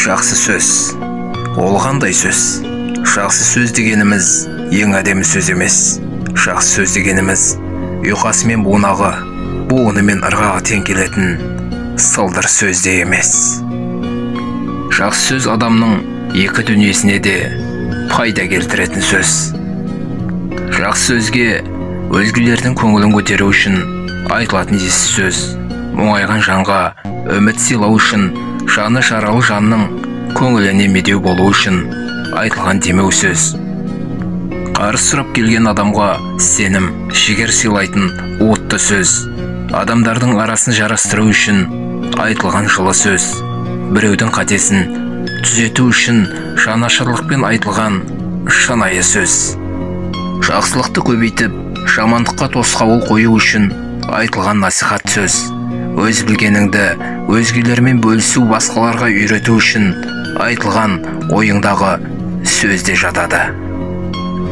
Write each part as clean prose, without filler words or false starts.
Жақсы сөз. Ол қандай сөз? Жақсы сөз дегеніміз ең әдемі сөз емес. Жақсы сөз дегеніміз ұйқасы мен буынағы, буыны мен ырғағы тең келетін сылдыр сөз де емес. Жақсы сөз адамның екі дүниесіне де пайда келтіретін сөз. Жақсы сөзге өзгелердің көңілін көтеру үшін айтылатын есі сөз. Мұңайған жанға үміт сыйлау үшін, жаны жаралы жанның көңіліне медеу болу үшін айтылған демеу сөз. Қарыз сұрап келген адамға сенім, жігер сыйлайтын отты сөз. Адамдардың арасын жарастыру үшін айтылған жылы сөз. Біреудің қатесін түзету үшін жанашырлықпен айтылған шынайы сөз. Жақсылықты көбейтіп, жамандыққа тосқауыл қою үшін айтылған насихат сөз. Өз білгеніңді өзгелермен бөлісу, басқаларға үйрету үшін айтылған ойыңдағы сөз де жатады.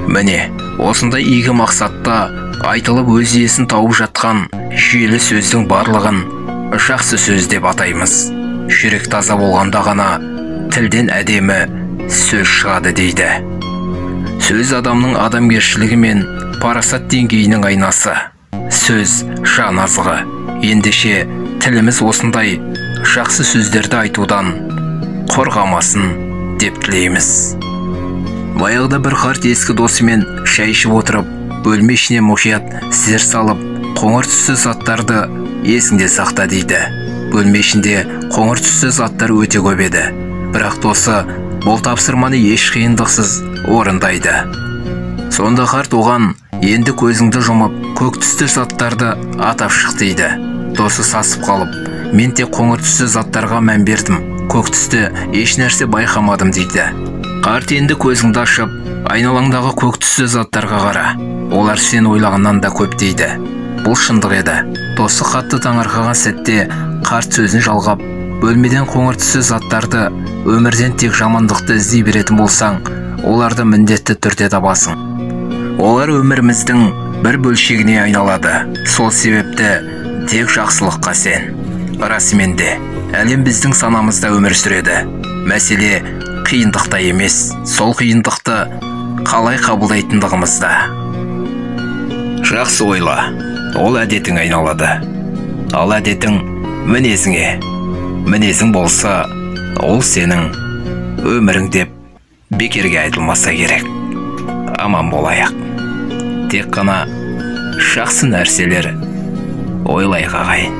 Міне, осындай игі мақсатта айтылып өз иесін тауып жатқан жүйелі сөздің барлығын жақсы сөз деп атаймыз. Жүрек таза болғанда ғана тілден әдемі сөз шығады дейді. Сөз адамның адамгершілігі мен парасат деңгейінің айнасы. Сөз жан азығы. Ендеше тіліміз осындай жақсы сөздерді айтудан қорғамасын деп тілейміз. Баяғыда бір қарт ескі досымен шай ішіп отырып, бөлме ішіне мұқият зер салып, қоңыр түсті заттарды есіңде сақта дейді. Бөлме ішінде қоңыр түсті заттар өте көп еді. Бірақ досы бұл тапсырманы еш қиындықсыз орындайды. Сонда қарт оған енді көзіңді жұмып, көк түсті заттарды атап шық дейді. Досы сасып қалып, мен тек қоңыр түсті заттарға мән бердім, көк түсті еш нәрсе байқамадым дейді. Қарт енді көзіңді ашып, айналаңдағы көк түсті заттарға қара. Олар сен ойлағаннан да көп дейді. Бұл шындық еді. Досы қатты таңырқаған сәтте қарт сөзін жалғап, бөлмеден қоңыр түсті заттарды, өмірден тек жамандықты іздей беретін болсаң, оларды міндетті түрде табасың. Олар өміріміздің бір бөлшегіне айналады. Сол себепті тек жақсылыққа сен. Расымен де, әлем біздің санамызда өмір сүреді. Мәселе қиындықта емес, сол қиындықты қалай қабылдайтындығымызда. Жақсы ойла, ол әдетің айналады. Ал әдетің мінезіңе. Мінезің болса, ол сенің өмірің деп бекерге айтылмаса керек. Аман болайық. Тек қана жақсы нәрселер ойлайық ағайын.